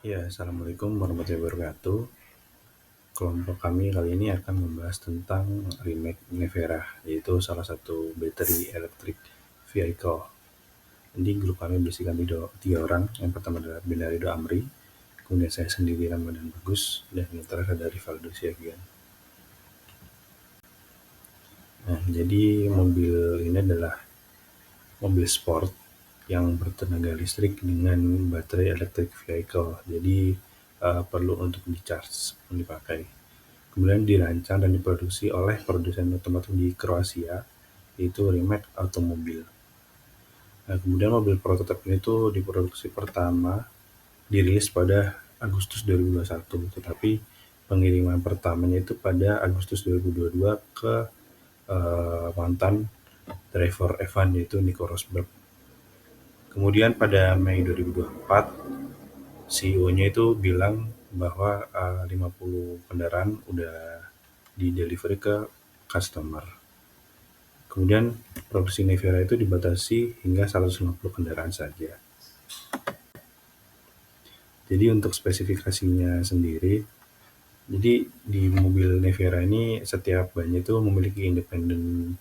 Ya, Assalamualaikum warahmatullahi wabarakatuh. Kelompok kami kali ini akan membahas tentang remake Nevera, yaitu salah satu battery electric vehicle. Jadi grup kami berisikan tiga orang. Yang pertama adalah Benarido Amri, kemudian saya sendiri Ramadan Bagus, dan yang terakhir ada Rivaldo Siagian. Nah, jadi mobil ini adalah mobil sport yang bertenaga listrik dengan baterai electric vehicle. Jadi perlu untuk di-charge sebelum dipakai. Kemudian dirancang dan diproduksi oleh produsen otomotif di Kroasia, yaitu Rimac Automobil. Nah, kemudian mobil prototipe ini tuh diproduksi pertama dirilis pada Agustus 2021, tetapi pengiriman pertamanya itu pada Agustus 2022 ke mantan driver F1 yaitu Nico Rosberg. Kemudian pada Mei 2024, CEO-nya itu bilang bahwa 50 kendaraan udah di-delivery ke customer. Kemudian produksi Nevera itu dibatasi hingga 150 kendaraan saja. Jadi untuk spesifikasinya sendiri, jadi di mobil Nevera ini setiap bannya itu memiliki independen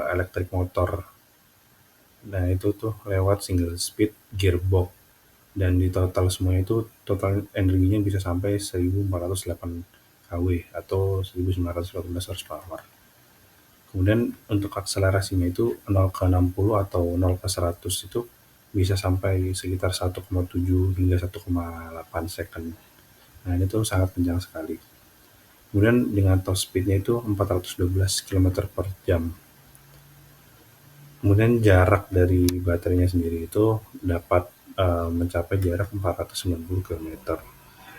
electric motor. Nah itu tuh lewat single speed gearbox, dan di total semuanya itu total energinya bisa sampai 1408 kW atau 1918 horsepower. Kemudian untuk akselerasinya itu 0 ke 60 atau 0 ke 100 itu bisa sampai sekitar 1,7 hingga 1,8 second. Nah ini tuh sangat kencang sekali. Kemudian dengan top speednya itu 412 km per jam. Kemudian jarak dari baterainya sendiri itu dapat mencapai jarak 490 km.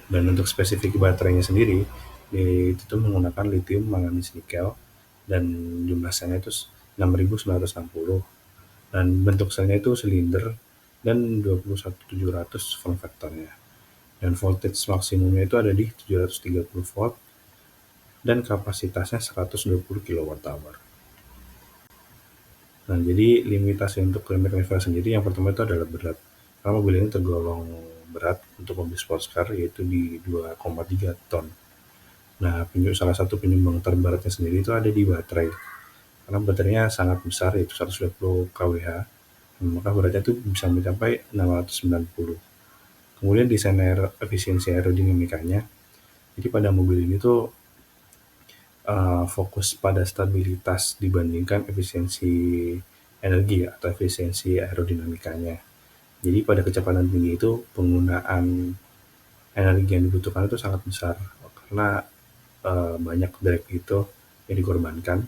Dan untuk spesifik baterainya sendiri, itu tuh menggunakan lithium manganese nikel, dan jumlah selnya itu 6960, dan bentuk selnya itu silinder dan 21700 form factornya. Dan voltage maksimumnya itu ada di 730 volt dan kapasitasnya 120 kWh. Nah, jadi limitasi untuk limit level sendiri yang pertama itu adalah berat. Karena mobil ini tergolong berat untuk mobil sports car, yaitu di 2,3 ton. Nah, salah satu penyumbang terberatnya sendiri itu ada di baterai. Karena baterainya sangat besar, yaitu 120 kWh, maka beratnya itu bisa mencapai 690. Kemudian desain efisiensi aerodinamikanya. Jadi pada mobil ini tuh fokus pada stabilitas dibandingkan efisiensi energi atau efisiensi aerodinamikanya. Jadi pada kecepatan tinggi itu penggunaan energi yang dibutuhkan itu sangat besar, karena banyak drag itu yang dikorbankan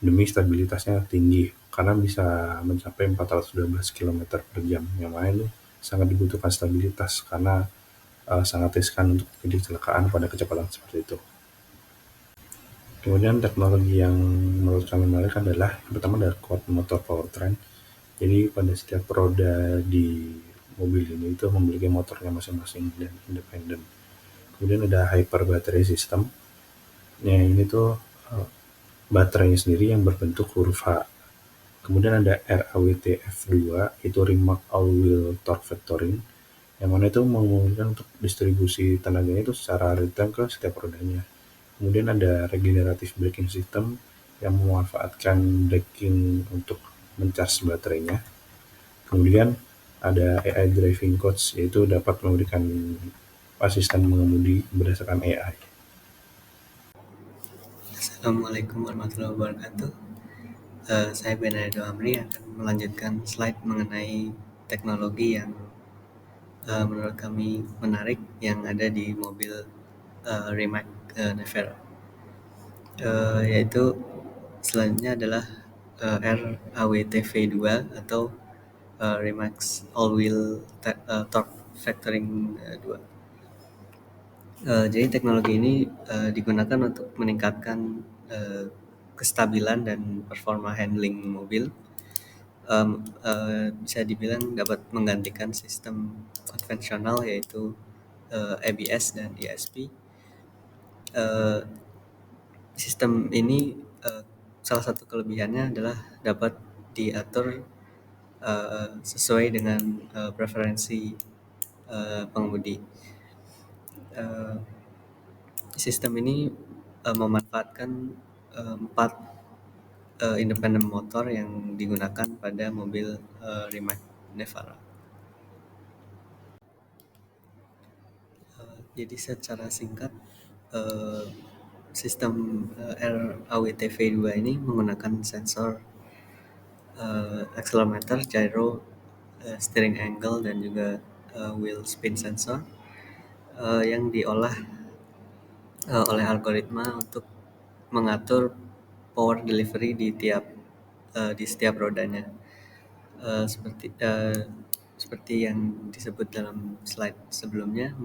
demi stabilitasnya tinggi, karena bisa mencapai 412 km per jam, yang mana itu sangat dibutuhkan stabilitas karena sangat riskan untuk terjadi kecelakaan pada kecepatan seperti itu. Kemudian teknologi yang menurut kami menarik adalah pertama dari quad motor powertrain. Jadi pada setiap roda di mobil ini itu memiliki motornya masing-masing dan independen. Kemudian ada hyper battery system. Yang ini tuh baterainya sendiri yang berbentuk huruf H. Kemudian ada RAWTF2, itu Remark All-Wheel Torque Vectoring, yang mana itu memungkinkan untuk distribusi tenaganya itu secara real time ke setiap rodanya. Kemudian ada regenerative braking system yang memanfaatkan braking untuk mencas baterainya. Kemudian ada AI driving coach, yaitu dapat memberikan asisten mengemudi berdasarkan AI. Assalamualaikum warahmatullahi wabarakatuh. Saya Benardo Amri akan melanjutkan slide mengenai teknologi yang menurut kami menarik yang ada di mobil Rimac Nevera. Yaitu selanjutnya adalah RAWTV2 atau Rimax All-Wheel Torque Vectoring 2. Jadi teknologi ini digunakan untuk meningkatkan kestabilan dan performa handling mobil. Bisa dibilang dapat menggantikan sistem konvensional yaitu ABS dan ESP. Sistem ini salah satu kelebihannya adalah dapat diatur sesuai dengan preferensi pengemudi. Sistem ini memanfaatkan 4 independent motor yang digunakan pada mobil Rimac Nevera. Jadi secara singkat, sistem RAWT V2 ini menggunakan sensor accelerometer, gyro, steering angle, dan juga wheel spin sensor yang diolah oleh algoritma untuk mengatur power delivery di setiap rodanya. Seperti yang disebut dalam slide sebelumnya,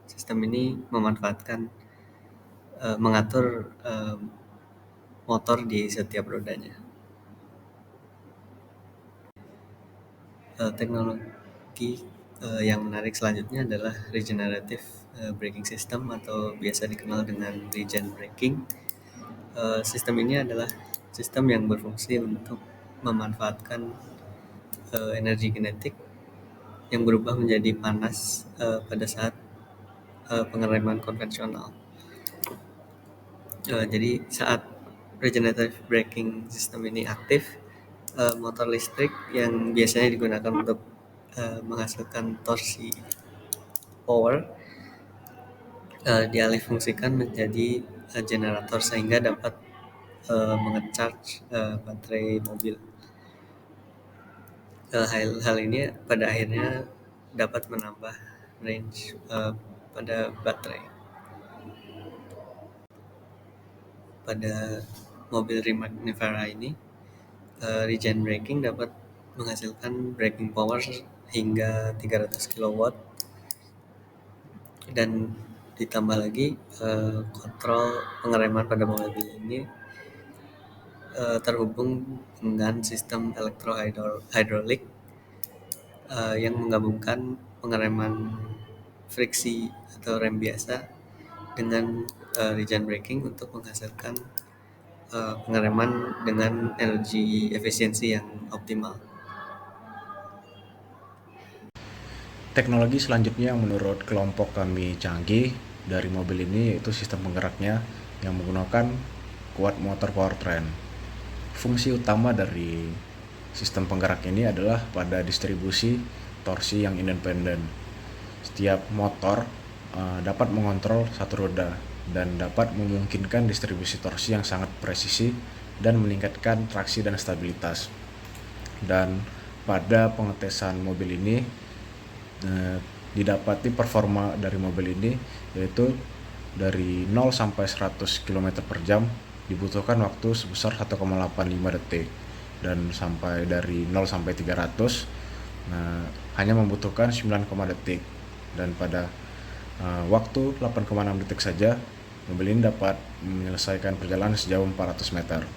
sistem ini mengatur motor di setiap rodanya. Teknologi yang menarik selanjutnya adalah regenerative braking system atau biasa dikenal dengan regen braking. Sistem ini adalah sistem yang berfungsi untuk memanfaatkan energi kinetik yang berubah menjadi panas pada saat pengereman konvensional. Jadi saat regenerative braking system ini aktif, motor listrik yang biasanya digunakan untuk menghasilkan torsi power dialihfungsikan menjadi generator sehingga dapat mengecharge baterai mobil. Hal ini pada akhirnya dapat menambah range pada baterai. Pada mobil Rimac Nevera ini, regen braking dapat menghasilkan braking power hingga 300 kW, dan ditambah lagi kontrol pengereman pada mobil ini terhubung dengan sistem elektrohidrolik yang menggabungkan pengereman friksi atau rem biasa dengan regen braking untuk menghasilkan pengereman dengan energi efisiensi yang optimal. Teknologi selanjutnya yang menurut kelompok kami canggih dari mobil ini yaitu sistem penggeraknya yang menggunakan quad motor powertrain. Fungsi utama dari sistem penggerak ini adalah pada distribusi torsi yang independen. Setiap motor dapat mengontrol satu roda dan dapat memungkinkan distribusi torsi yang sangat presisi dan meningkatkan traksi dan stabilitas. Dan pada pengetesan mobil ini didapati performa dari mobil ini yaitu dari 0 sampai 100 km per jam dibutuhkan waktu sebesar 1,85 detik, dan sampai dari 0 sampai 300 hanya membutuhkan 9, detik, dan pada waktu 8,6 detik saja mobil ini dapat menyelesaikan perjalanan sejauh 400 meter.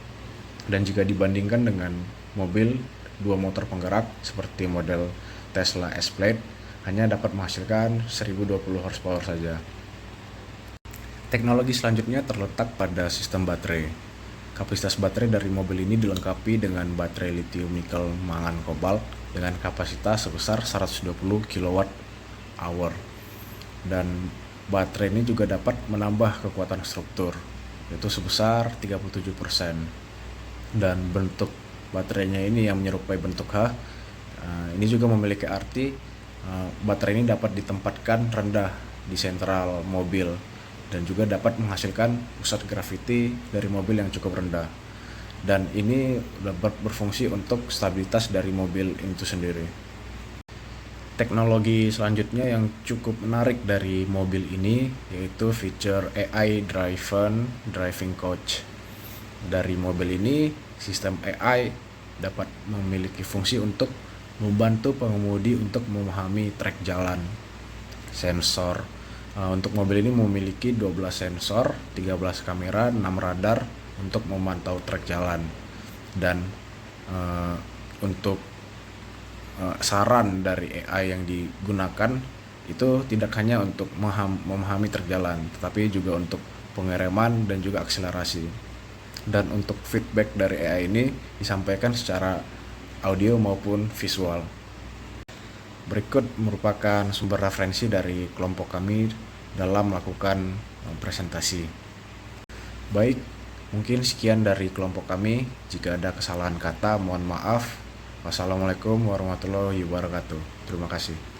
Dan jika dibandingkan dengan mobil 2 motor penggerak seperti model Tesla S-Plaid hanya dapat menghasilkan 1020 horsepower saja. Teknologi selanjutnya terletak pada sistem baterai. Kapasitas baterai dari mobil ini dilengkapi dengan baterai lithium nikel mangan kobalt dengan kapasitas sebesar 120 kWh. Dan baterai ini juga dapat menambah kekuatan struktur yaitu sebesar 37%. Dan bentuk baterainya ini yang menyerupai bentuk H. Ini juga memiliki arti baterai ini dapat ditempatkan rendah di sentral mobil dan juga dapat menghasilkan pusat graviti dari mobil yang cukup rendah. Dan ini dapat berfungsi untuk stabilitas dari mobil itu sendiri. Teknologi selanjutnya yang cukup menarik dari mobil ini yaitu fitur AI Driven Driving Coach. Dari mobil ini, sistem AI dapat memiliki fungsi untuk membantu pengemudi untuk memahami trek jalan. Sensor untuk mobil ini memiliki 12 sensor, 13 kamera, 6 radar untuk memantau trek jalan. Dan untuk saran dari AI yang digunakan itu tidak hanya untuk memahami trek jalan, tetapi juga untuk pengereman dan juga akselerasi. Dan untuk feedback dari AI ini disampaikan secara audio maupun visual. Berikut merupakan sumber referensi dari kelompok kami dalam melakukan presentasi. Baik, mungkin sekian dari kelompok kami. Jika ada kesalahan kata, mohon maaf. Wassalamualaikum warahmatullahi wabarakatuh. Terima kasih.